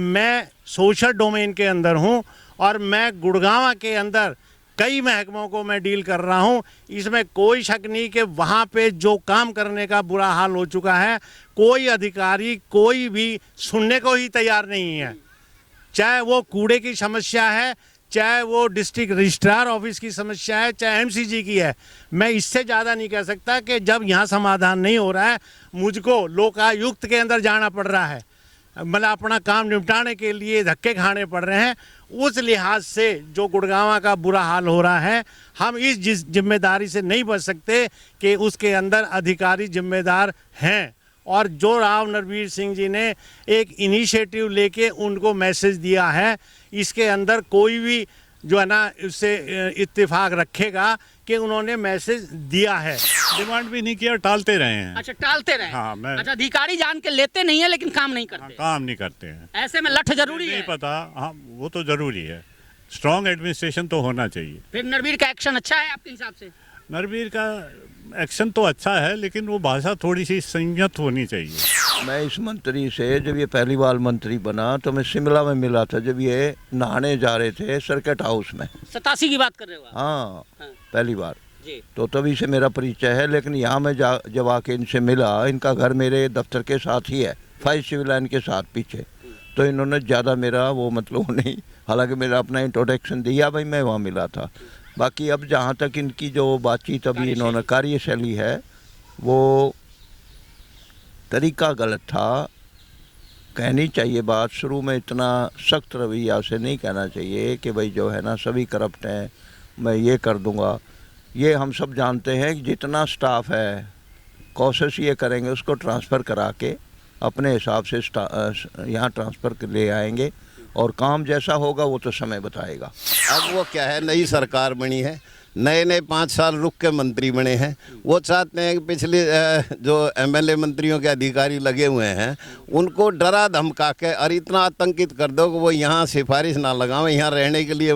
मैं social domain के अंदर हूं और मैं गुड़गांव के अंदर कई महकमों को मैं डील कर रहा हूं। इसमें कोई शक नहीं कि वहां पे जो काम करने का बुरा हाल हो चुका है, कोई अधिकारी कोई भी सुनने को ही तैयार नहीं है। चाहे वो कूड़े की समस्या है, चाहे वो डिस्ट्रिक्ट रजिस्ट्रार ऑफिस की समस्या है, चाहे एमसीजी की है। मैं इससे ज़्यादा नहीं कह सकता कि जब यहाँ समाधान नहीं हो रहा है, मुझको लोकायुक्त के अंदर जाना पड़ रहा है, मतलब अपना काम निपटाने के लिए धक्के खाने पड़ रहे हैं। उस लिहाज से जो गुड़गांव का बुरा हाल हो रहा है, हम इस जिम्मेदारी से नहीं बच सकते कि उसके अंदर अधिकारी जिम्मेदार हैं। और जो राव नरवीर सिंह जी ने एक इनिशिएटिव लेके उनको मैसेज दिया है, इसके अंदर कोई भी जो है ना उससे इत्तेफाक रखेगा कि उन्होंने मैसेज दिया है। डिमांड भी नहीं किया, टालते रहे हैं। अच्छा, टालते रहे। हाँ, मैं अच्छा, अधिकारी जान के लेते नहीं है लेकिन काम नहीं करते। हाँ, काम नहीं करते हैं। ऐसे में लठ जरूरी है। नहीं पता, हाँ वो तो जरूरी है। स्ट्रॉन्ग एडमिनिस्ट्रेशन तो होना चाहिए। फिर नरवीर का एक्शन अच्छा है आपके हिसाब से? नरवीर का एक्शन तो अच्छा है, लेकिन वो भाषा थोड़ी सी संयत होनी चाहिए। मैं इस मंत्री से जब ये पहली बार मंत्री बना तो मैं शिमला में मिला था, जब ये नहाने जा रहे थे सर्किट हाउस में। 87 की बात कर रहे हो आप? हाँ, हाँ। पहली बार जी। तो तभी से मेरा परिचय है। लेकिन यहाँ मैं जब आके इनसे मिला, इनका घर मेरे दफ्तर के साथ ही है, 5 सिविल लाइन के साथ पीछे। तो इन्होंने ज़्यादा मेरा वो मतलब नहीं, हालांकि मेरा अपना इंट्रोडक्शन दिया, भाई मैं वहाँ मिला था। बाकी अब जहाँ तक इनकी जो बातचीत अभी इन्होंने कार्यशैली है, वो तरीका गलत था। कहनी चाहिए बात शुरू में, इतना सख्त रवैया से नहीं कहना चाहिए कि भाई जो है ना सभी करप्ट हैं, मैं ये कर दूंगा। ये हम सब जानते हैं कि जितना स्टाफ है कोशिश ये करेंगे उसको ट्रांसफ़र करा के अपने हिसाब से यहाँ ट्रांसफ़र ले आएंगे, और काम जैसा होगा वो तो समय बताएगा। अब वो क्या है, नई सरकार बनी है, नए 5 साल रुक के मंत्री बने हैं। वो चाहते हैं कि पिछले जो एमएलए मंत्रियों के अधिकारी लगे हुए हैं उनको डरा धमका के और इतना आतंकित कर दो कि वो यहाँ सिफारिश ना लगावें, यहाँ रहने के लिए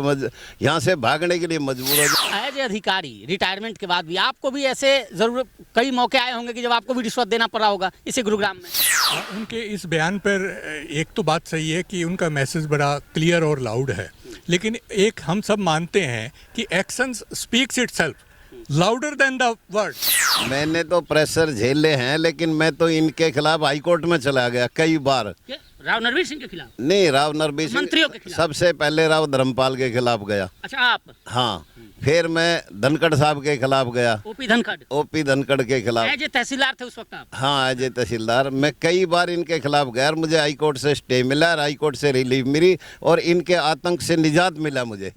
यहाँ से भागने के लिए मजबूर हो जाए। एज ए अधिकारी रिटायरमेंट के बाद भी आपको भी ऐसे जरूर कई मौके आए होंगे कि जब आपको भी रिश्वत देना पड़ा होगा इसी गुरुग्राम में। उनके इस बयान पर एक तो बात सही है कि उनका मैसेज बड़ा क्लियर और लाउड है, लेकिन एक हम सब मानते हैं कि actions speaks itself louder than the word. मैंने तो प्रेशर झेले हैं, लेकिन मैं तो इनके खिलाफ हाईकोर्ट में चला गया कई बार। राव नरवीर सिंह के खिलाफ नहीं, राव नरवीर सिंह मंत्रियों के खिलाफ। सबसे पहले राव धर्मपाल के खिलाफ गया। अच्छा, आप? हाँ, फिर मैं धनखड़ साहब के खिलाफ गया। ओपी धनखड़ के खिलाफ। एज ए तहसीलदार थे उस वक्त आप? हाँ, एज ए तहसीलदार मैं कई बार इनके खिलाफ गया। मुझे हाई कोर्ट से स्टे मिला, हाई कोर्ट से रिलीफ मिली और इनके आतंक से निजात मिला मुझे।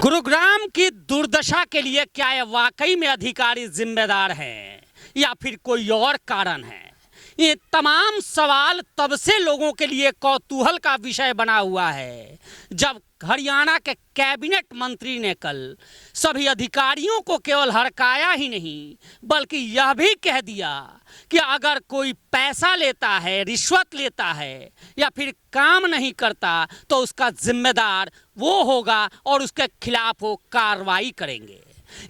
गुरुग्राम की दुर्दशा के लिए क्या ये वाकई में अधिकारी जिम्मेदार हैं या फिर कोई और कारण है? ये तमाम सवाल तब से लोगों के लिए कौतूहल का विषय बना हुआ है जब हरियाणा के कैबिनेट मंत्री ने कल सभी अधिकारियों को केवल हड़काया ही नहीं बल्कि यह भी कह दिया कि अगर कोई पैसा लेता है, रिश्वत लेता है या फिर काम नहीं करता तो उसका जिम्मेदार वो होगा और उसके खिलाफ वो कार्रवाई करेंगे।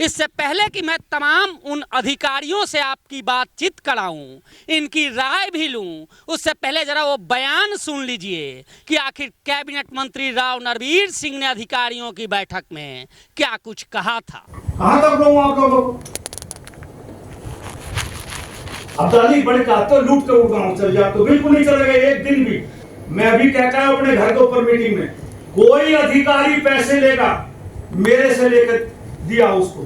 इससे पहले कि मैं तमाम उन अधिकारियों से आपकी बातचीत कराऊं, इनकी राय भी लूं, उससे पहले जरा वो बयान सुन लीजिए कि आखिर कैबिनेट मंत्री राव नरवीर सिंह ने अधिकारियों की बैठक में क्या कुछ कहा था। कहां तक रहूं आप लोगों को? अब्दाली बड़े का तो लूट कर गांव चल जाए तो बिल्कुल नहीं चलेगा एक दिन भी। मैं अभी कहता हूं अपने घर के ऊपर मीटिंग में, कोई अधिकारी पैसे लेगा मेरे से लेकर दिया उसको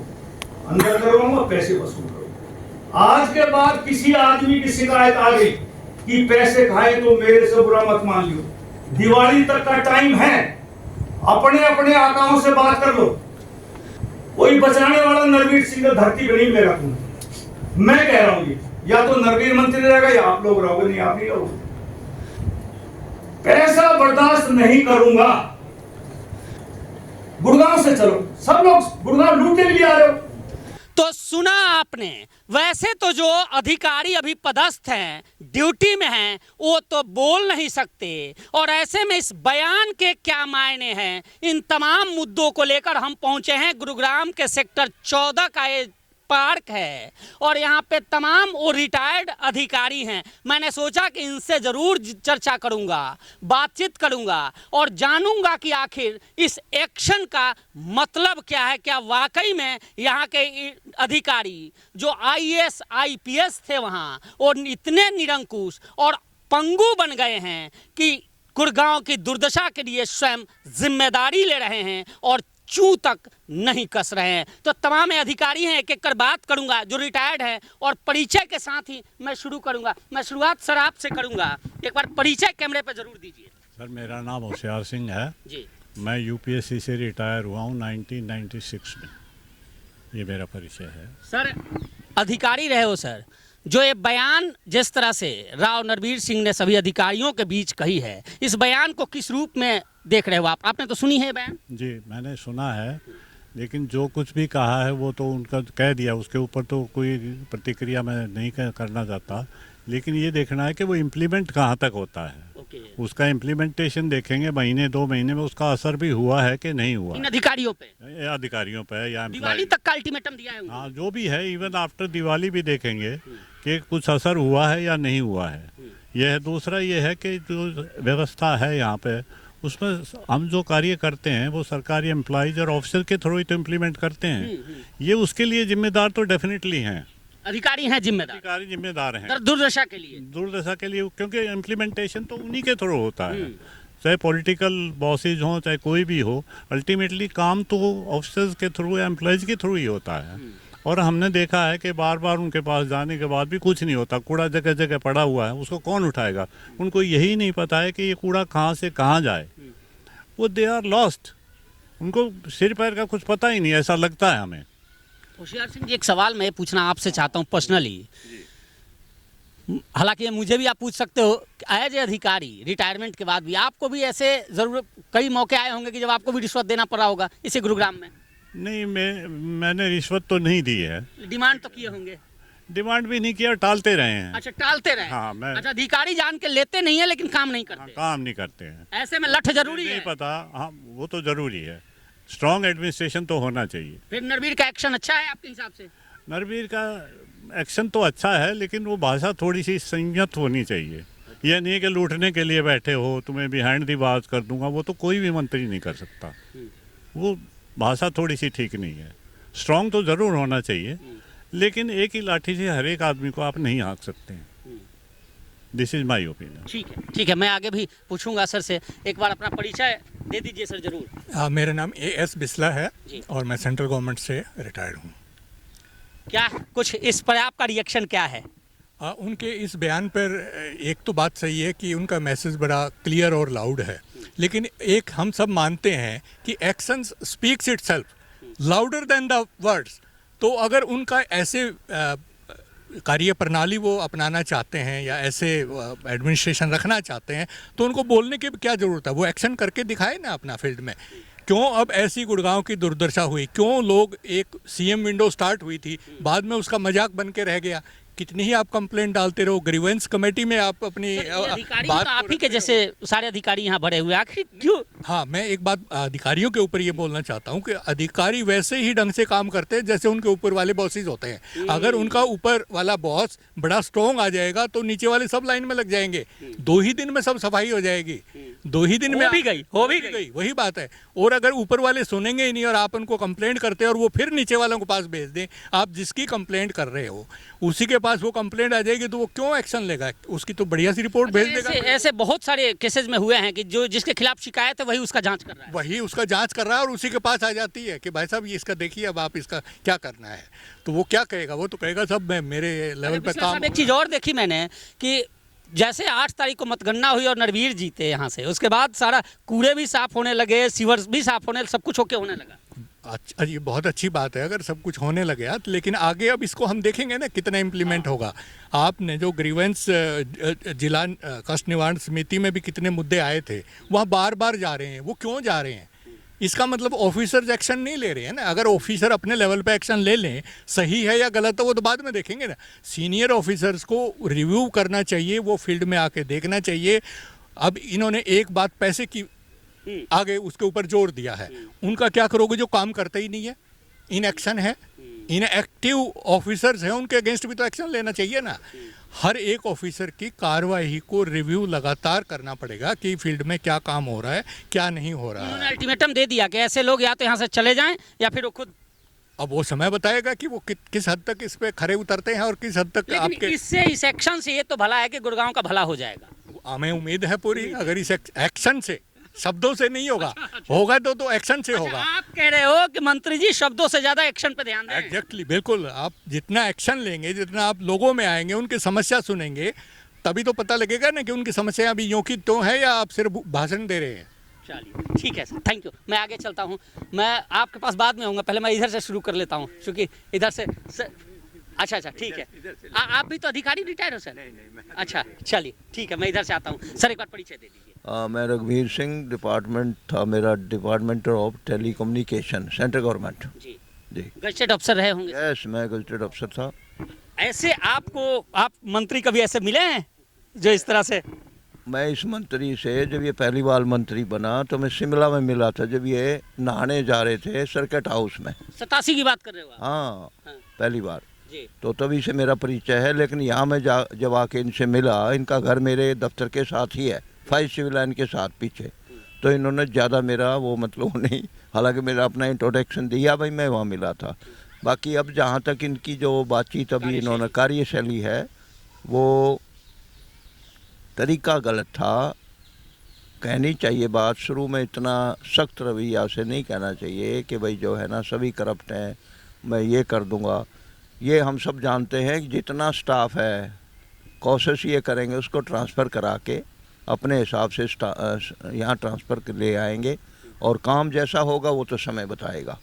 अंदर करवाऊंगा, पैसे वसूल करूंगा। आज के बाद किसी आदमी की शिकायत आ गई कि पैसे खाए तो मेरे से बुरा मत मान लियो। दिवाली तक का टाइम है, अपने अपने आकाओं से बात कर लो। कोई बचाने वाला नरवीर सिंह का धरती पर नहीं मिलेगा तुम्हें। मैं कह रहा हूं ये, या तो नरवीर मंत्री रहेगा या आप लोग रहोगे, नहीं आप नहीं रहोगे। पैसा बर्दाश्त नहीं करूंगा। गुड़गांव से चलो, सब लोग गुड़गांव लूटने के लिए आ रहे हो। तो सुना आपने। वैसे तो जो अधिकारी अभी पदस्थ हैं, ड्यूटी में हैं, वो तो बोल नहीं सकते और ऐसे में इस बयान के क्या मायने हैं, इन तमाम मुद्दों को लेकर हम पहुंचे हैं गुरुग्राम के सेक्टर 14 का ये पार्क है और यहाँ पे तमाम वो रिटायर्ड अधिकारी हैं। मैंने सोचा कि इनसे ज़रूर चर्चा करूँगा, बातचीत करूँगा और जानूँगा कि आखिर इस एक्शन का मतलब क्या है। क्या वाकई में यहाँ के अधिकारी जो IAS IPS थे वहाँ और इतने निरंकुश और पंगु बन गए हैं कि गुड़गांव की दुर्दशा के लिए स्वयं जिम्मेदारी ले रहे हैं और चू तक नहीं कस रहे हैं। तो तमाम अधिकारी हैं, एक एक कर बात करूंगा जो रिटायर्ड हैं और परिचय के साथ ही मैं शुरू करूंगा। मैं शुरुआत सर आपसे करूंगा, एक बार परिचय कैमरे पर जरूर दीजिए। सर मेरा नाम होशियार सिंह है जी। मैं UPSC से रिटायर हुआ हूँ 1996 में। ये मेरा परिचय है। सर अधिकारी रहे हो सर, जो ये बयान जिस तरह से राव नरवीर सिंह ने सभी अधिकारियों के बीच कही है, इस बयान को किस रूप में देख रहे हो आप? आपने तो सुनी है बयान? जी मैंने सुना है, लेकिन जो कुछ भी कहा है वो तो उनका कह दिया, उसके ऊपर तो कोई प्रतिक्रिया मैं नहीं करना चाहता। लेकिन ये देखना है कि वो इम्प्लीमेंट कहाँ तक होता है। उसका इम्प्लीमेंटेशन देखेंगे, महीने 2 महीने में उसका असर भी हुआ है कि नहीं हुआ। इन अधिकारियों पे या दिवाली तक का अल्टीमेटम दिया है। हाँ जो भी है, इवन आफ्टर दिवाली भी देखेंगे कि कुछ असर हुआ है या नहीं हुआ है। यह है। दूसरा ये है कि जो व्यवस्था है यहाँ पे, उसमें हम जो कार्य करते हैं वो सरकारी एम्प्लॉइज और ऑफिसर के थ्रू ही तो इम्प्लीमेंट करते हैं। ये उसके लिए जिम्मेदार तो डेफिनेटली हैं, अधिकारी हैं जिम्मेदार, अधिकारी जिम्मेदार हैं दुर्दशा के लिए, क्योंकि इम्प्लीमेंटेशन तो उन्हीं के थ्रू होता है। चाहे पॉलिटिकल बॉसेज हों चाहे कोई भी हो, अल्टीमेटली काम तो ऑफिसर्स के थ्रू या एम्प्लॉइज के थ्रू ही होता है। और हमने देखा है कि बार बार उनके पास जाने के बाद भी कुछ नहीं होता, कूड़ा जगह जगह पड़ा हुआ है, उसको कौन उठाएगा? उनको यही नहीं पता है कि ये कूड़ा कहाँ से कहाँ जाए। वो दे आर लॉस्ट, उनको सिर पैर का कुछ पता ही नहीं, ऐसा लगता है हमें। होशियार सिंह जी, एक सवाल मैं पूछना आपसे चाहता हूँ पर्सनली, हालांकि मुझे भी आप पूछ सकते हो, एज ए अधिकारी रिटायरमेंट के बाद भी आपको भी ऐसे जरूर कई मौके आए होंगे कि जब आपको भी रिश्वत देना पड़ा होगा इसी गुरुग्राम में? नहीं, मैंने रिश्वत तो नहीं दी है। डिमांड तो किए होंगे? डिमांड भी नहीं किया, टालते रहे हैं। अच्छा, टालते रहे। हाँ, मैं अच्छा, अधिकारी जान के लेते नहीं है लेकिन काम नहीं करते। हाँ, काम नहीं करते हैं। ऐसे में लठ जरूरी है? नहीं पता, हाँ वो तो जरूरी है। स्ट्रॉन्ग एडमिनिस्ट्रेशन तो होना चाहिए। फिर नरवीर का एक्शन अच्छा है आपके हिसाब से? नरवीर का एक्शन तो अच्छा है, लेकिन वो भाषा थोड़ी सी संयत होनी चाहिए। यह नहीं कि लूटने के लिए बैठे हो, तुम्हें बिहाइंड दी बात कर दूंगा, वो तो कोई भी मंत्री नहीं कर सकता। वो भाषा थोड़ी सी ठीक नहीं है। स्ट्रॉन्ग तो ज़रूर होना चाहिए, लेकिन एक ही लाठी से हर एक आदमी को आप नहीं हाँक सकते हैं। This is my opinion. ठीक है, मैं आगे भी पूछूंगा सर से। एक बार अपना परिचय दे दीजिए सर जरूर। मेरा नाम AS बिस्ला है और मैं सेंट्रल गवर्नमेंट से रिटायर्ड हूँ। क्या कुछ इस पर आपका रिएक्शन क्या है? उनके इस बयान पर एक तो बात सही है कि उनका मैसेज बड़ा क्लियर और लाउड है, लेकिन एक हम सब मानते हैं कि actions speaks itself louder than the words. तो अगर उनका ऐसे कार्य प्रणाली वो अपनाना चाहते हैं या ऐसे एडमिनिस्ट्रेशन रखना चाहते हैं तो उनको बोलने की क्या ज़रूरत है? वो एक्शन करके दिखाए ना अपना फील्ड में। क्यों अब ऐसी गुड़गांव की दुर्दशा हुई? क्यों लोग, एक CM विंडो स्टार्ट हुई थी, बाद में उसका मजाक बन के रह गया। कितनी ही आप कंप्लेंट डालते रहो, ग्रीवेंस कमेटी में आप अपनी बात तो आप ही के जैसे सारे अधिकारी यहाँ भरे हुए, आखिर क्यों? हाँ, मैं एक बात अधिकारियों के ऊपर ये बोलना चाहता हूँ कि अधिकारी वैसे ही ढंग से काम करते हैं जैसे उनके ऊपर वाले बॉसेस होते हैं। अगर उनका ऊपर वाला बॉस बड़ा स्ट्रॉन्ग आ जाएगा तो नीचे वाले सब लाइन में लग जाएंगे। 2 ही दिन में सब सफाई हो जाएगी, 2 ही दिन में हो भी गई। वही बात है। और अगर ऊपर वाले सुनेंगे ही नहीं और आप उनको कंप्लेंट करते हैं और वो फिर नीचे वालों के पास भेज दें, आप जिसकी कंप्लेंट कर रहे हो उसी के पास वो कंप्लेंट आ जाएगी तो वो क्यों एक्शन लेगा? उसकी तो बढ़िया सी रिपोर्ट भेज देगा। ऐसे बहुत सारे केसेस में हुए हैं कि जो जिसके खिलाफ शिकायत है वही उसका जांच कर रहा है, और उसी के पास आ जाती है कि भाई साहब ये इसका देखिए, अब आप इसका क्या करना है। तो वो क्या कहेगा? वो तो कहेगा सब मेरे लेवल पे काम। एक चीज़ और देखी मैंने कि जैसे 8 तारीख को मतगणना हुई और नरवीर जीते यहाँ से, उसके बाद सारा कूड़े भी साफ होने लगे, सीवर्स भी साफ होने, सब कुछ होने लगा। अच्छा, ये बहुत अच्छी बात है अगर सब कुछ होने लगे। लेकिन आगे अब इसको हम देखेंगे ना कितना इम्प्लीमेंट होगा। आपने जो ग्रीवेंस जिला कष्ट निवारण समिति में भी कितने मुद्दे आए थे, वहाँ बार बार जा रहे हैं। वो क्यों जा रहे हैं? इसका मतलब ऑफिसर्स एक्शन नहीं ले रहे हैं ना। अगर ऑफिसर अपने लेवल पे एक्शन ले लें, सही है या गलत है वो तो बाद में देखेंगे ना। सीनियर ऑफिसर्स को रिव्यू करना चाहिए, वो फील्ड में आके देखना चाहिए। अब इन्होंने एक बात पैसे की आगे उसके ऊपर जोर दिया है, उनका क्या करोगे जो काम करते ही नहीं है, इन एक्शन है। इनएक्टिव ऑफिसर्स हैं उनके अगेंस्ट भी तो एक्शन लेना चाहिए ना। हर एक ऑफिसर की कार्रवाई को रिव्यू लगातार करना पड़ेगा कि फील्ड में क्या काम हो रहा है, क्या नहीं हो रहा उन्होंने है। अल्टीमेटम दे दिया कि ऐसे लोग या तो यहाँ से चले जाएं या फिर वो खुद। अब वो समय बताएगा कि वो किस हद तक इस पे खरे उतरते हैं और किस हद तक लेकिन आपके। इससे, इस एक्शन से ये तो भला है कि गुड़गांव का भला हो जाएगा। हमें उम्मीद है पूरी, अगर इस एक्शन से, शब्दों से नहीं होगा, होगा तो एक्शन से होगा। आप कह रहे हो कि मंत्री जी शब्दों से ज्यादा एक्शन पे ध्यान दें। एग्जैक्टली, बिल्कुल। आप जितना एक्शन लेंगे, जितना आप लोगों में आएंगे, उनकी समस्या सुनेंगे, तभी तो पता लगेगा ना कि उनकी समस्या अभी यों की तो है या आप सिर्फ भाषण दे रहे हैं। चलिए ठीक है सर, थैंक यू। मैं आगे चलता हूँ, मैं आपके पास बाद में आऊँगा, पहले मैं इधर से शुरू कर लेता हूँ क्योंकि इधर से सर। अच्छा ठीक है। आप भी तो अधिकारी रिटायर हो सर? नहीं, अच्छा चलिए ठीक है, मैं इधर से आता हूँ। सर एक बार परिचय दे दीजिए। मैं रघुवीर सिंह, डिपार्टमेंट था मेरा department of telecommunication, central government. जी जी गजेटेड अफसर रहे होंगे। यस, मैं गजेटेड अफसर था। ऐसे आप मंत्री कभी ऐसे मिले हैं जो इस तरह से? मैं इस मंत्री से जब ये पहली बार मंत्री बना तो मैं शिमला में मिला था, जब ये नहाने जा रहे थे सर्किट हाउस में। 87 की बात कर रहे हो आप? हाँ, हाँ। पहली बार। जी। तो तभी से मेरा परिचय है, लेकिन यहाँ मैं जब आके इनसे मिला, इनका घर मेरे दफ्तर के साथ ही है, 5 सिविल लाइन के साथ पीछे। तो इन्होंने ज़्यादा मेरा वो मतलब नहीं, हालांकि मेरा अपना इंट्रोडक्शन दिया, भाई मैं वहाँ मिला था। बाकी अब जहाँ तक इनकी जो बातचीत अभी इन्होंने कार्यशैली है, वो तरीका गलत था। कहनी चाहिए बात शुरू में इतना सख्त रवैया से नहीं कहना चाहिए कि भाई जो है ना सभी करप्ट हैं, मैं ये कर दूंगा। ये हम सब जानते हैं कि जितना स्टाफ है कोशिश ये करेंगे उसको ट्रांसफ़र करा के अपने हिसाब से यहाँ ट्रांसफ़र ले आएंगे, और काम जैसा होगा वो तो समय बताएगा।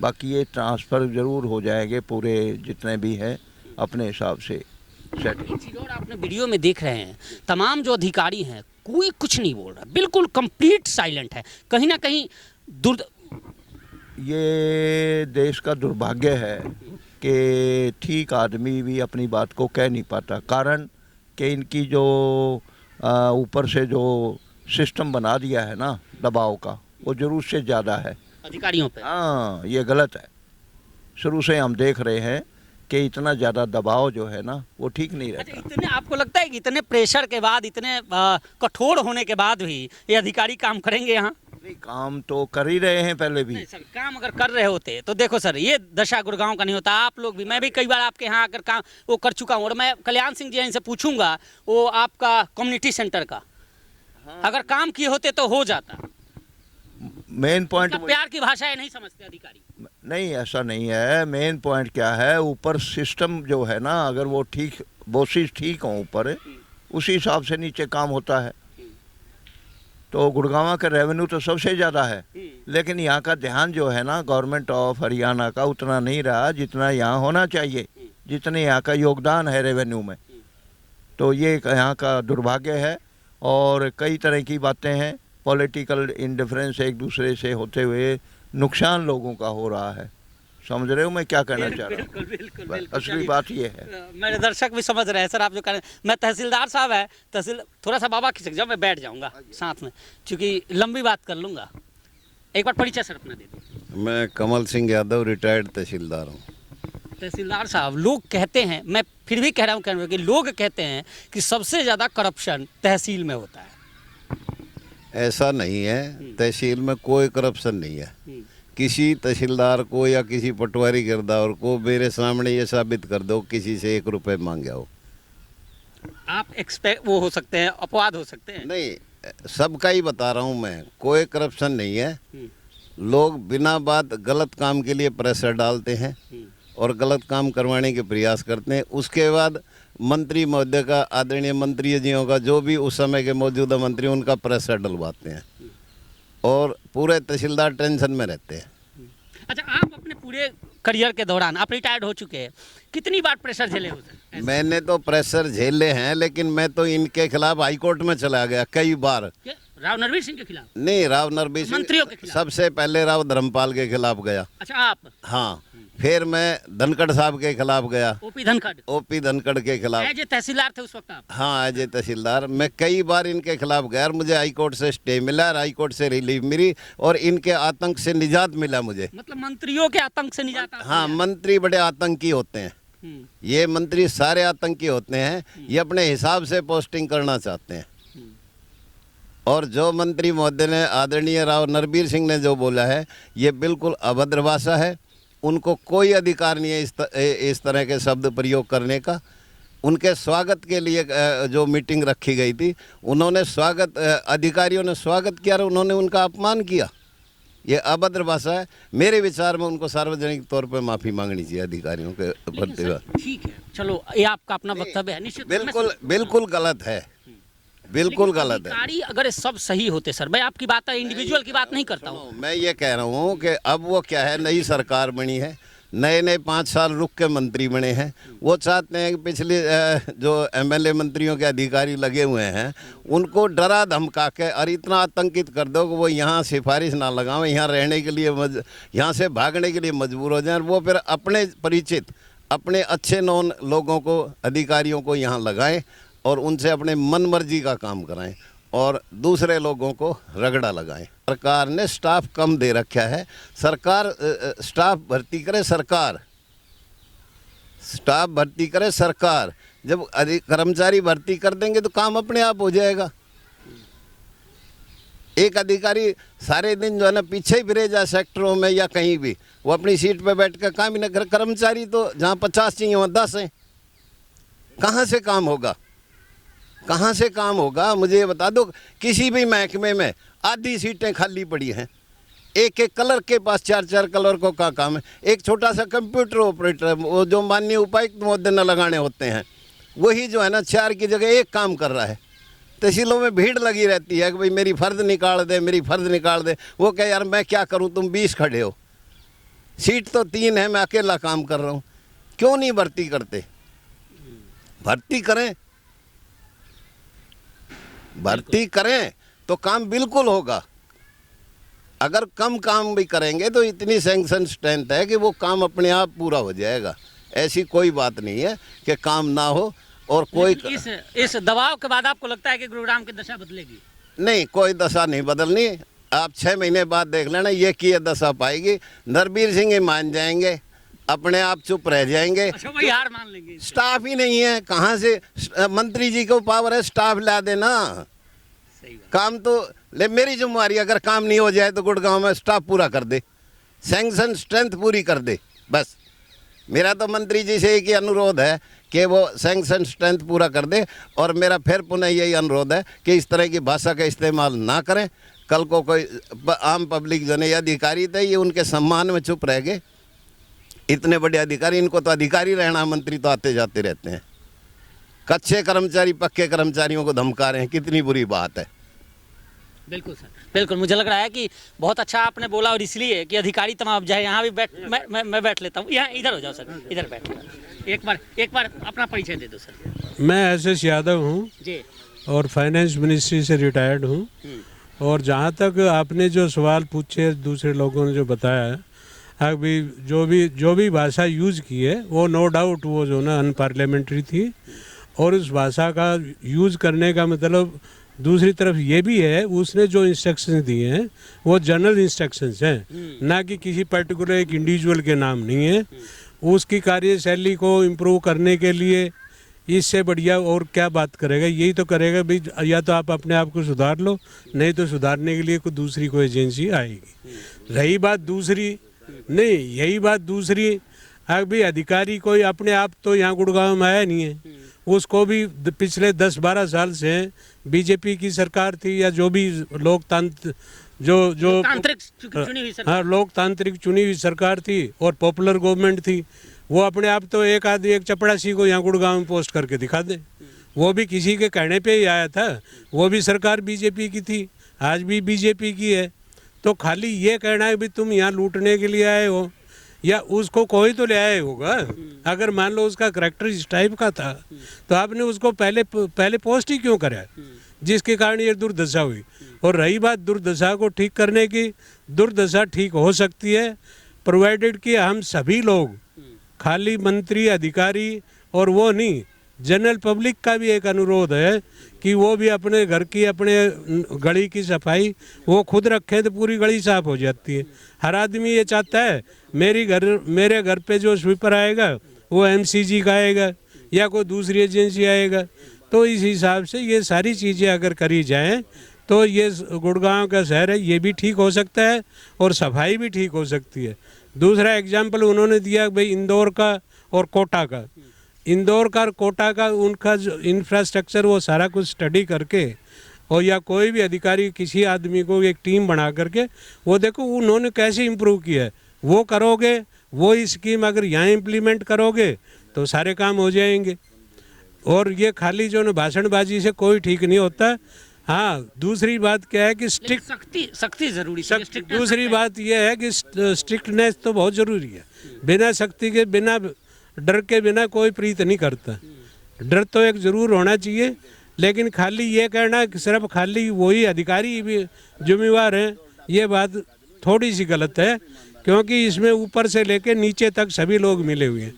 बाकी ये ट्रांसफ़र ज़रूर हो जाएंगे, पूरे जितने भी हैं अपने हिसाब से सेट। एक चीज़ और आपने वीडियो में देख रहे हैं, तमाम जो अधिकारी हैं कोई कुछ नहीं बोल रहा, बिल्कुल कंप्लीट साइलेंट है। कहीं ना कहीं ये देश का दुर्भाग्य है कि ठीक आदमी भी अपनी बात को कह नहीं पाता, कारण कि इनकी जो ऊपर से जो सिस्टम बना दिया है ना दबाव का, वो ज़रूर से ज़्यादा है अधिकारियों पे। हाँ, ये गलत है। शुरू से हम देख रहे हैं कि इतना ज़्यादा दबाव जो है ना वो ठीक नहीं अच्छा, रहता। इतने आपको लगता है कि इतने प्रेशर के बाद, इतने कठोर होने के बाद भी ये अधिकारी काम करेंगे यहाँ? नहीं, काम तो कर ही रहे हैं पहले भी। नहीं सर, काम अगर कर रहे होते तो देखो सर, ये दशा गुड़गांव का नहीं होता। आप लोग भी, मैं भी कई बार आपके यहाँ आकर काम वो कर चुका हूँ, और मैं कल्याण सिंह जी इनसे पूछूंगा वो आपका कम्युनिटी सेंटर का, अगर काम किए होते तो हो जाता। मेन पॉइंट प्यार की भाषाएं नहीं समझते अधिकारी। नहीं, ऐसा नहीं है। मेन पॉइंट क्या है, ऊपर सिस्टम जो है ना, अगर वो ठीक बॉसेस ठीक हों ऊपर, उसी हिसाब से नीचे काम होता है। तो गुड़गांव का रेवेन्यू तो सबसे ज़्यादा है, लेकिन यहाँ का ध्यान जो है ना गवर्नमेंट ऑफ हरियाणा का उतना नहीं रहा जितना यहाँ होना चाहिए, जितने यहाँ का योगदान है रेवेन्यू में। तो ये यहाँ का दुर्भाग्य है, और कई तरह की बातें हैं, पॉलिटिकल इंडिफरेंस एक दूसरे से होते हुए नुकसान लोगों का हो रहा है। समझ रहे हो मैं क्या कहना चाह रहा हूँ? बिल्कुल। असली बात ये है। मेरे दर्शक भी समझ रहे हैं सर आप जो कह रहे हैं। मैं तहसीलदार साहब है, थोड़ा सा बाबा खिसक जाओ, मैं बैठ जाऊंगा साथ में, क्योंकि लंबी बात कर लूंगा। एक बार परिचय सर अपना दे दीजिए। मैं कमल सिंह यादव, रिटायर्ड तहसीलदार हूँ। तहसीलदार साहब, लोग कहते हैं, मैं फिर भी कह रहा हूँ कि लोग कहते हैं कि सबसे ज़्यादा करप्शन तहसील में होता है। ऐसा नहीं है, तहसील में कोई करप्शन नहीं है। किसी तहसीलदार को या किसी पटवारी गिरदार को मेरे सामने ये साबित कर दो किसी से 1 रुपये मांगे हो। आप एक्सपेक्ट वो हो सकते हैं, अपवाद हो सकते हैं। नहीं, सबका ही बता रहा हूँ मैं, कोई करप्शन नहीं है। लोग बिना बात गलत काम के लिए प्रेशर डालते हैं और गलत काम करवाने के प्रयास करते हैं। उसके बाद मंत्री महोदय का, आदरणीय मंत्री जियों का, जो भी उस समय के मौजूदा मंत्री, उनका प्रेशर डलवाते हैं और पूरे तहसीलदार टेंशन में रहते हैं। अच्छा, आप अपने पूरे करियर के दौरान, आप रिटायर्ड हो चुके हैं, कितनी बार प्रेशर झेले हो सर? मैंने तो प्रेशर झेले हैं, लेकिन मैं तो इनके खिलाफ हाईकोर्ट में चला गया कई बार। राव नरवीर सिंह के खिलाफ? नहीं, राव नरवीर सिंह मंत्रियों के खिलाफ? सबसे पहले राव धर्मपाल के खिलाफ गया। अच्छा, आप? हाँ, फिर मैं धनखड़ साहब के खिलाफ गया, ओपी धनखड़? ओपी धनखड़ के खिलाफ। एज ए तहसीलदार थे उस वक्त आप? हाँ, एज ए तहसीलदार मैं कई बार इनके खिलाफ गया और मुझे हाई कोर्ट से स्टे मिला और हाई कोर्ट से रिलीफ मिली और इनके आतंक से निजात मिला मुझे। मतलब मंत्रियों के आतंक से निजात? हाँ, मंत्री बड़े आतंकी होते हैं, ये मंत्री सारे आतंकी होते हैं, ये अपने हिसाब से पोस्टिंग करना चाहते हैं। और जो मंत्री महोदय ने, आदरणीय राव नरवीर सिंह ने जो बोला है, ये बिल्कुल अभद्र भाषा है। उनको कोई अधिकार नहीं है इस तरह के शब्द प्रयोग करने का। उनके स्वागत के लिए जो मीटिंग रखी गई थी, उन्होंने स्वागत, अधिकारियों ने स्वागत किया और उन्होंने उनका अपमान किया। ये अभद्र भाषा है। मेरे विचार में उनको सार्वजनिक तौर पर माफ़ी मांगनी चाहिए अधिकारियों के प्रति। ठीक है, चलो, ये आपका अपना वक्तव्य है, निश्चित बिल्कुल गलत है, बिल्कुल गलत है। अधिकारी अगर सब सही होते सर, मैं आपकी बात, इंडिविजुअल की बात नहीं करता हूँ, मैं ये कह रहा हूँ कि अब वो क्या है, नई सरकार बनी है, नए 5 साल रुक के मंत्री बने हैं। वो चाहते हैं कि पिछले जो एमएलए मंत्रियों के अधिकारी लगे हुए हैं, उनको डरा धमका के और इतना आतंकित कर दो कि वो यहाँ सिफारिश ना लगावें, यहाँ रहने के लिए यहाँ से भागने के लिए मजबूर हो जाएं। वो फिर अपने परिचित, अपने अच्छे नॉन लोगों को, अधिकारियों को यहाँ लगाएं और उनसे अपने मन मर्जी का काम कराएं और दूसरे लोगों को रगड़ा लगाएं। सरकार ने स्टाफ कम दे रखा है, सरकार स्टाफ भर्ती करे, सरकार स्टाफ भर्ती करे सरकार। जब कर्मचारी भर्ती कर देंगे तो काम अपने आप हो जाएगा। एक अधिकारी सारे दिन जो है ना पीछे ही फिरे जाए सेक्टरों में या कहीं भी, वो अपनी सीट पे बैठ कर काम ही न करे। कर्मचारी तो जहाँ 50 चाहिए वहाँ 10 हैं, कहाँ से काम होगा, कहाँ से काम होगा? मुझे ये बता दो, किसी भी महकमे में आधी सीटें खाली पड़ी हैं, एक एक कलर के पास 4-4 कलर को का काम है। एक छोटा सा कंप्यूटर ऑपरेटर, वो जो माननीय उपायुक्त महोदय न लगाने होते हैं, वही जो है ना 4 की जगह 1 काम कर रहा है। तहसीलों में भीड़ लगी रहती है कि भाई मेरी फ़र्द निकाल दे, मेरी फ़र्द निकाल दे। वो कहे यार मैं क्या करूँ, तुम 20 खड़े हो, सीट तो 3 है, मैं अकेला काम कर रहा हूँ। क्यों नहीं भर्ती करते? भर्ती करें, भर्ती करें तो काम बिल्कुल होगा। अगर कम काम भी करेंगे तो इतनी सैंक्शन स्ट्रेंथ है कि वो काम अपने आप पूरा हो जाएगा। ऐसी कोई बात नहीं है कि काम ना हो। और कोई इस दबाव के बाद आपको लगता है कि गुरुग्राम की दशा बदलेगी? नहीं, कोई दशा नहीं बदलनी। आप 6 महीने बाद देख लेना ये की दशा पाएगी। नरवीर सिंह ही मान जाएंगे, अपने आप चुप रह जाएंगे। अच्छा, वही हार मान लेंगे। स्टाफ ही नहीं है, कहाँ से मंत्री जी को पावर है, स्टाफ ला देना। सही बात। काम तो ले, मेरी जिम्मेवारी, अगर काम नहीं हो जाए तो गुड़गांव में स्टाफ पूरा कर दे, सैंक्शन स्ट्रेंथ पूरी कर दे। बस मेरा तो मंत्री जी से एक ही अनुरोध है कि वो सैंक्शन स्ट्रेंथ पूरा कर दे। और मेरा फिर पुनः यही अनुरोध है कि इस तरह की भाषा का इस्तेमाल ना करें। कल को कोई आम पब्लिक जो है अधिकारी थे, ये उनके सम्मान में चुप रह गए। इतने बड़े अधिकारी, इनको तो अधिकारी रहना, मंत्री तो आते जाते रहते हैं। कच्चे कर्मचारी पक्के कर्मचारियों को धमका रहे हैं, कितनी बुरी बात है। बिल्कुल सर, बिल्कुल। मुझे लग रहा है कि बहुत अच्छा आपने बोला, और इसलिए कि अधिकारी तमाम जाए यहाँ भी बैठ, मैं बैठ लेता हूँ। यहाँ इधर हो जाओ सर, इधर बैठ। एक बार अपना परिचय दे दो सर। मैं एस यादव हूँ जी, और फाइनेंस मिनिस्ट्री से रिटायर्ड हूँ। और जहाँ तक आपने जो सवाल पूछे, दूसरे लोगों ने जो बताया, अभी जो भी भाषा यूज़ की है वो नो डाउट वो जो ना अनपार्लियामेंट्री थी। और उस भाषा का यूज़ करने का मतलब दूसरी तरफ ये भी है, उसने जो इंस्ट्रक्शंस दिए हैं वो जनरल इंस्ट्रक्शंस हैं, ना कि किसी पर्टिकुलर एक इंडिविजुअल के नाम नहीं है। उसकी कार्यशैली को इम्प्रूव करने के लिए इससे बढ़िया और क्या बात करेगा? यही तो करेगा भाई, या तो आप अपने आप को सुधार लो, नहीं तो सुधारने के लिए कोई एजेंसी आएगी। रही बात दूसरी, नहीं यही बात दूसरी, अभी अधिकारी कोई अपने आप तो यहाँ गुड़गांव में आया नहीं है। उसको भी पिछले 10-12 साल से बीजेपी की सरकार थी, या जो भी लोकतांत्रिक लोकतांत्रिक चुनी हुई सरकार थी और पॉपुलर गवर्नमेंट थी, वो अपने आप तो एक चपड़ासी को यहाँ गुड़गांव में पोस्ट करके दिखा दे। वो भी किसी के कहने पे ही आया था, वो भी सरकार बीजेपी की थी, आज भी बीजेपी की है। तो खाली ये कहना है भी तुम यहाँ लूटने के लिए आए हो, या उसको कोई तो ले आए होगा। अगर मान लो उसका करैक्टर इस टाइप का था तो आपने उसको पहले पोस्ट ही क्यों करा, जिसके कारण ये दुर्दशा हुई। और रही बात दुर्दशा को ठीक करने की, दुर्दशा ठीक हो सकती है प्रोवाइडेड कि हम सभी लोग, खाली मंत्री अधिकारी और वो नहीं, जनरल पब्लिक का भी एक अनुरोध है कि वो भी अपने घर की, अपने गली की सफाई वो खुद रखें तो पूरी गली साफ हो जाती है। हर आदमी ये चाहता है मेरे घर पे जो स्वीपर आएगा वो एमसीजी का आएगा या कोई दूसरी एजेंसी आएगा। तो इस हिसाब से ये सारी चीज़ें अगर करी जाएं तो ये गुड़गांव का शहर है ये भी ठीक हो सकता है और सफाई भी ठीक हो सकती है। दूसरा एग्जाम्पल उन्होंने दिया भाई इंदौर का और कोटा का। इंदौर का और कोटा का उनका जो इंफ्रास्ट्रक्चर वो सारा कुछ स्टडी करके और या कोई भी अधिकारी किसी आदमी को एक टीम बना करके वो देखो उन्होंने कैसे इम्प्रूव किया है, वो करोगे, वो स्कीम अगर यहाँ इम्प्लीमेंट करोगे तो सारे काम हो जाएंगे। और ये खाली जो ना भाषणबाजी से कोई ठीक नहीं होता। हाँ, दूसरी बात क्या है कि सख्ती जरूरी है। दूसरी बात यह है कि स्ट्रिक्टनेस तो बहुत ज़रूरी है। बिना सख्ती के, बिना डर के बिना कोई प्रीत नहीं करता। डर तो एक ज़रूर होना चाहिए, लेकिन खाली ये कहना कि सिर्फ खाली वही अधिकारी भी जिम्मेवार हैं, ये बात थोड़ी सी गलत है, क्योंकि इसमें ऊपर से लेकर नीचे तक सभी लोग मिले हुए हैं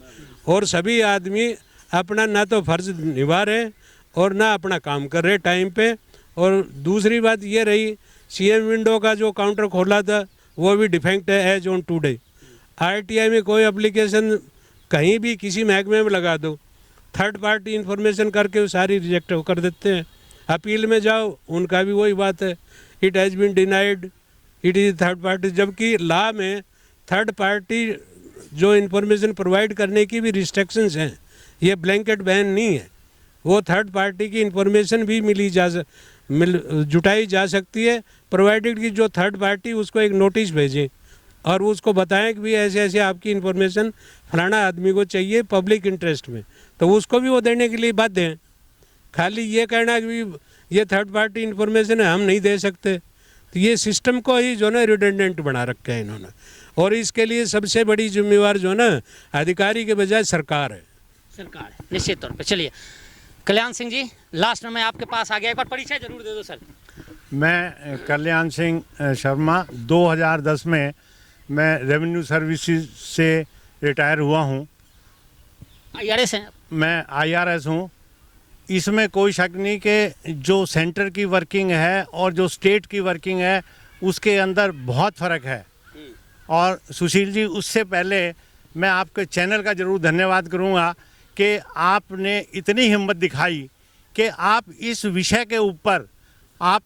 और सभी आदमी अपना ना तो फर्ज निभा रहे और ना अपना काम कर रहे टाइम पे। और दूसरी बात ये रही, सीएम विंडो का जो काउंटर खोला था वो भी डिफेक्ट है एज ऑन टुडे। आरटीआई में कोई एप्लीकेशन कहीं भी किसी महकमे में लगा दो, थर्ड पार्टी इन्फॉर्मेशन करके वो सारी रिजेक्ट कर देते हैं। अपील में जाओ, उनका भी वही बात है, it has been denied, it is third party. जबकि लॉ में थर्ड पार्टी जो इन्फॉर्मेशन प्रोवाइड करने की भी रिस्ट्रिक्शंस हैं, ये ब्लैंकेट बैन नहीं है। वो थर्ड पार्टी की इन्फॉर्मेशन भी जुटाई जा सकती है, प्रोवाइडेड कि जो थर्ड पार्टी उसको एक नोटिस भेजे और उसको बताएं कि भी ऐसे ऐसे आपकी इन्फॉर्मेशन फलाना आदमी को चाहिए पब्लिक इंटरेस्ट में, तो उसको भी वो देने के लिए बाध्य हैं। खाली ये कहना कि भी ये थर्ड पार्टी इन्फॉर्मेशन है हम नहीं दे सकते, तो ये सिस्टम को ही जो ना रिडेंडेंट बना रखा है इन्होंने। और इसके लिए सबसे बड़ी जिम्मेवार जो ना अधिकारी के बजाय सरकार है। सरकार है निश्चित तौर पे। चलिए कल्याण सिंह जी, लास्ट में मैं आपके पास आ गया, एक बार परिचय जरूर दे दो सर। मैं कल्याण सिंह शर्मा 2010 में मैं रेवेन्यू सर्विसेज से रिटायर हुआ हूँ। IRS हैं? मैं IRS हूँ। इसमें कोई शक नहीं कि जो सेंटर की वर्किंग है और जो स्टेट की वर्किंग है उसके अंदर बहुत फ़र्क है। और सुशील जी, उससे पहले मैं आपके चैनल का ज़रूर धन्यवाद करूँगा कि आपने इतनी हिम्मत दिखाई कि आप इस विषय के ऊपर आप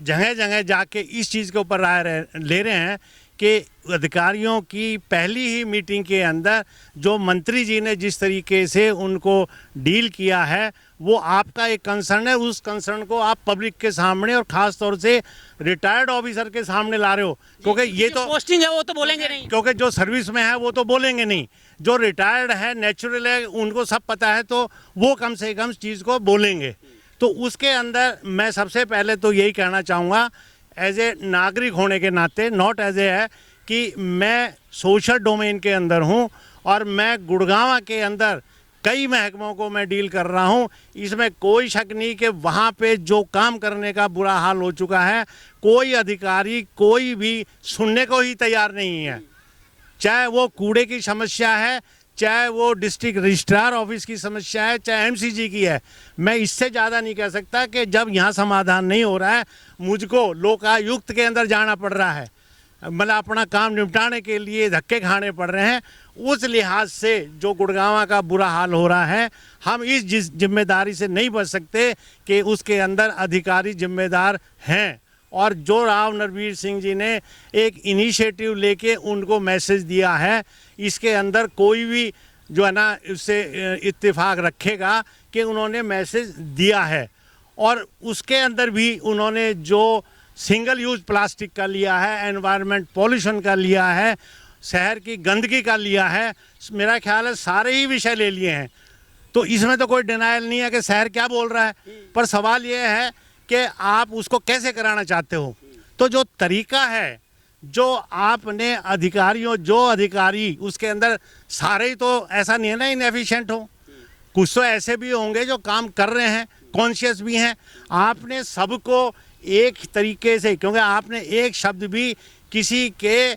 जगह जगह जाके इस चीज़ के ऊपर राय ले रहे हैं कि अधिकारियों की पहली ही मीटिंग के अंदर जो मंत्री जी ने जिस तरीके से उनको डील किया है वो आपका एक कंसर्न है। उस कंसर्न को आप पब्लिक के सामने और ख़ास तौर से रिटायर्ड ऑफिसर के सामने ला रहे हो, क्योंकि ये तो पोस्टिंग है वो तो बोलेंगे नहीं, क्योंकि जो सर्विस में है वो तो बोलेंगे नहीं, जो रिटायर्ड है नेचुरल है उनको सब पता है, तो वो कम से कम चीज़ को बोलेंगे। तो उसके अंदर मैं सबसे पहले तो यही कहना चाहूँगा एज ए नागरिक होने के नाते, नॉट एज ए है कि मैं सोशल डोमेन के अंदर हूँ और मैं गुड़गांव के अंदर कई महकमों को मैं डील कर रहा हूँ। इसमें कोई शक नहीं कि वहाँ पे जो काम करने का बुरा हाल हो चुका है, कोई अधिकारी कोई भी सुनने को ही तैयार नहीं है। चाहे वो कूड़े की समस्या है, चाहे वो डिस्ट्रिक्ट रजिस्ट्रार ऑफिस की समस्या है, चाहे MCG की है, मैं इससे ज़्यादा नहीं कह सकता कि जब यहाँ समाधान नहीं हो रहा है मुझको लोकायुक्त के अंदर जाना पड़ रहा है, मतलब अपना काम निपटाने के लिए धक्के खाने पड़ रहे हैं। उस लिहाज से जो गुड़गांव का बुरा हाल हो रहा है, हम इस जिम्मेदारी से नहीं बच सकते कि उसके अंदर अधिकारी जिम्मेदार हैं। और जो राव नरवीर सिंह जी ने एक इनिशिएटिव लेके उनको मैसेज दिया है, इसके अंदर कोई भी जो है ना उससे इत्तेफाक रखेगा कि उन्होंने मैसेज दिया है। और उसके अंदर भी उन्होंने जो सिंगल यूज प्लास्टिक का लिया है, एनवायरनमेंट पॉल्यूशन का लिया है, शहर की गंदगी का लिया है, मेरा ख्याल है सारे ही विषय ले लिए हैं। तो इसमें तो कोई डिनायल नहीं है कि शहर क्या बोल रहा है, पर सवाल ये है कि आप उसको कैसे कराना चाहते हो। तो जो तरीका है, जो आपने अधिकारियों, जो अधिकारी उसके अंदर सारे ही तो ऐसा नहीं है ना इनएफिशिएंट हो, कुछ तो ऐसे भी होंगे जो काम कर रहे हैं, कॉन्शियस भी हैं। आपने सबको एक तरीके से, क्योंकि आपने एक शब्द भी किसी के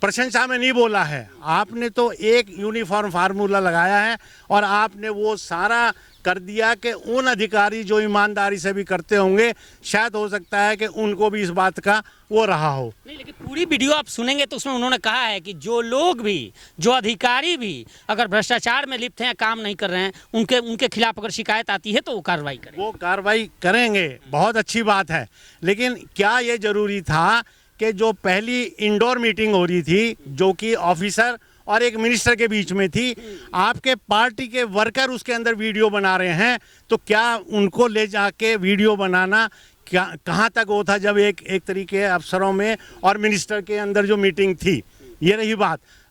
प्रशंसा में नहीं बोला है, आपने तो एक यूनिफॉर्म फार्मूला लगाया है और आपने वो सारा कर दिया कि उन अधिकारी जो ईमानदारी से भी करते होंगे, शायद हो सकता है कि उनको भी इस बात का वो रहा हो। नहीं, लेकिन पूरी वीडियो आप सुनेंगे तो उसमें उन्होंने कहा है कि जो लोग भी, जो अधिकारी भी अगर भ्रष्टाचार में लिप्त हैं, काम नहीं कर रहे हैं, उनके खिलाफ अगर शिकायत आती है तो वो कार्रवाई करें। वो कार्रवाई करेंगे, बहुत अच्छी बात है। लेकिन क्या ये जरूरी था कि जो पहली इंडोर मीटिंग हो रही थी, जो कि ऑफिसर और एक मिनिस्टर के बीच में थी, आपके पार्टी के वर्कर उसके अंदर वीडियो बना रहे हैं, तो क्या उनको ले जाके वीडियो बनाना क्या कहाँ तक वो था, जब एक तरीके अफसरों में और मिनिस्टर के अंदर जो मीटिंग थी। ये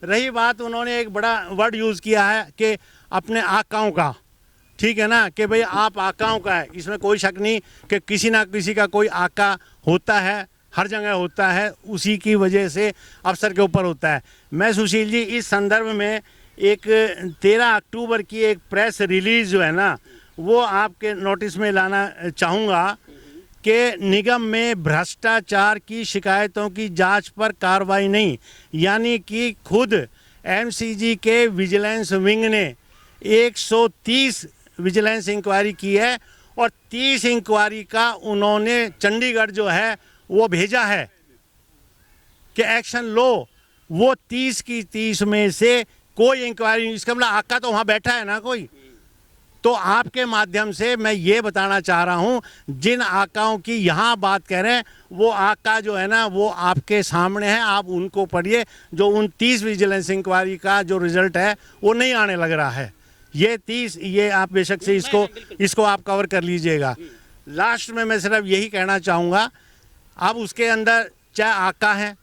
रही बात उन्होंने एक बड़ा वर्ड यूज़ किया है कि अपने आकाओं का, ठीक है ना, कि भाई आप आकाओं का है, इसमें कोई शक नहीं कि किसी ना किसी का कोई आका होता है, हर जगह होता है, उसी की वजह से अफसर के ऊपर होता है। मैं सुशील जी इस संदर्भ में एक 13 अक्टूबर की एक प्रेस रिलीज जो है ना, वो आपके नोटिस में लाना चाहूँगा कि निगम में भ्रष्टाचार की शिकायतों की जांच पर कार्रवाई नहीं, यानी कि खुद एमसीजी के विजिलेंस विंग ने 130 विजिलेंस इंक्वायरी की है और 30 इंक्वायरी का उन्होंने चंडीगढ़ जो है वो भेजा है कि एक्शन लो। वो 30 की 30 में से कोई इंक्वायरी नहीं, इसका मतलब आका तो वहाँ बैठा है ना कोई। तो आपके माध्यम से मैं ये बताना चाह रहा हूँ, जिन आकाओं की यहाँ बात कह रहे हैं, वो आका जो है ना वो आपके सामने है, आप उनको पढ़िए। जो उन 30 विजिलेंस इंक्वायरी का जो रिजल्ट है वो नहीं आने लग रहा है। ये 30, ये आप बेशक से इसको आप कवर कर लीजिएगा। लास्ट में मैं सिर्फ यही कहना चाहूँगा, अब उसके अंदर चाहे आका हैं,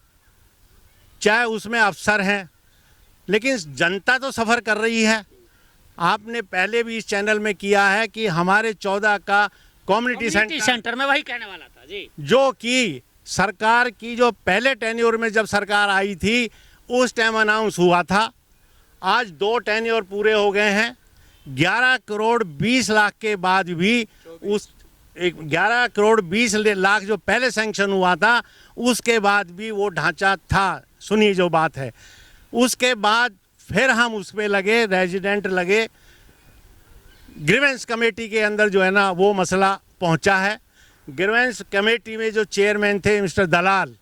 चाहे उसमें अफसर हैं, लेकिन जनता तो सफ़र कर रही है। आपने पहले भी इस चैनल में किया है कि हमारे 14 का कम्युनिटी सेंटर में, वही कहने वाला था जी, जो कि सरकार की जो पहले टेन्योर में जब सरकार आई थी उस टाइम अनाउंस हुआ था। आज 2 टेन्योर पूरे हो गए हैं, 11 करोड़ 20 लाख के बाद भी उस 11 करोड़ 20 लाख जो पहले सैंक्शन हुआ था, उसके बाद भी वो ढांचा था। सुनिए जो बात है, उसके बाद फिर हम उस पर लगे, रेजिडेंट लगे, ग्रीवेंस कमेटी के अंदर जो है ना वो मसला पहुंचा है। ग्रीवेंस कमेटी में जो चेयरमैन थे मिस्टर दलाल,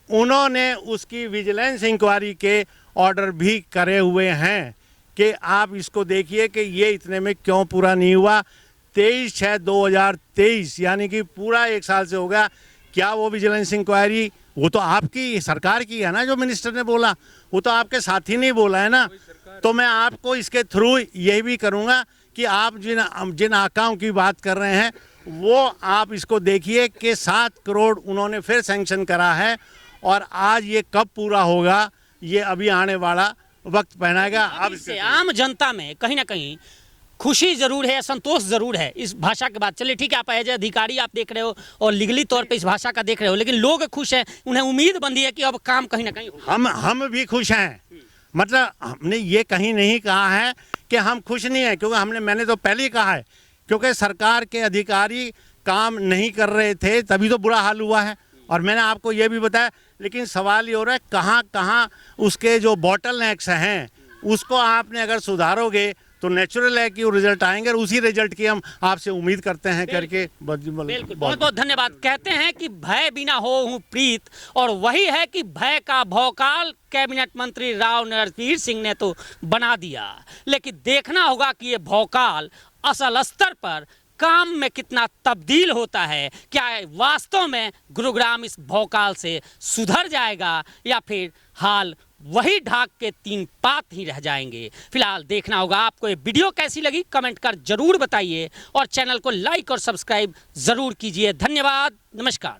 उन्होंने उसकी विजिलेंस इंक्वायरी के ऑर्डर भी करे हुए हैं कि आप इसको देखिए कि ये इतने में क्यों पूरा नहीं हुआ। 23/6/2023 यानी कि पूरा 1 साल से हो गया। क्या वो विजिलेंस इंक्वायरी वो तो आपकी सरकार की है ना, जो मिनिस्टर ने बोला, वो तो आपके साथी ने बोला है ना। तो मैं आपको इसके थ्रू यही भी करूँगा कि आप जिन आकाओं की बात कर रहे हैं वो आप इसको देखिए कि 7 करोड़ उन्होंने फिर सैंक्शन करा है, और आज ये कब पूरा होगा ये अभी आने वाला वक्त पहनाएगा। अब इससे आम जनता में कहीं ना कहीं खुशी जरूर है, संतोष जरूर है इस भाषा के बाद। चलिए ठीक है, आप एज अधिकारी आप देख रहे हो और लीगली तौर पे इस भाषा का देख रहे हो, लेकिन लोग खुश हैं, उन्हें उम्मीद बंधी है कि अब काम कहीं ना कहीं होगा। हम भी खुश हैं। मतलब हमने ये कहीं नहीं कहा है कि हम खुश नहीं हैं, क्योंकि मैंने तो पहले ही कहा है, क्योंकि सरकार के अधिकारी काम नहीं कर रहे थे तभी तो बुरा हाल हुआ है। और मैंने आपको ये भी बताया, लेकिन सवाल ये हो रहा है कहाँ कहाँ उसके जो बॉटल नेक्स हैं उसको आपने अगर सुधारोगे तो नेचुरल है कि वो रिजल्ट आएंगे, और उसी रिजल्ट की हम आपसे उम्मीद करते हैं करके। बिल्कुल, बहुत बहुत धन्यवाद। कहते हैं कि भय बिना हो हूँ प्रीत, और वही है कि भय का भौकाल कैबिनेट मंत्री राव नरवीर सिंह ने तो बना दिया, लेकिन देखना होगा कि ये भौकाल असल स्तर पर काम में कितना तब्दील होता है। क्या वास्तव में गुरुग्राम इस भौकाल से सुधर जाएगा या फिर हाल वही ढाक के 3 पात ही रह जाएंगे। फिलहाल देखना होगा। आपको ये वीडियो कैसी लगी कमेंट कर जरूर बताइए, और चैनल को लाइक और सब्सक्राइब जरूर कीजिए। धन्यवाद, नमस्कार।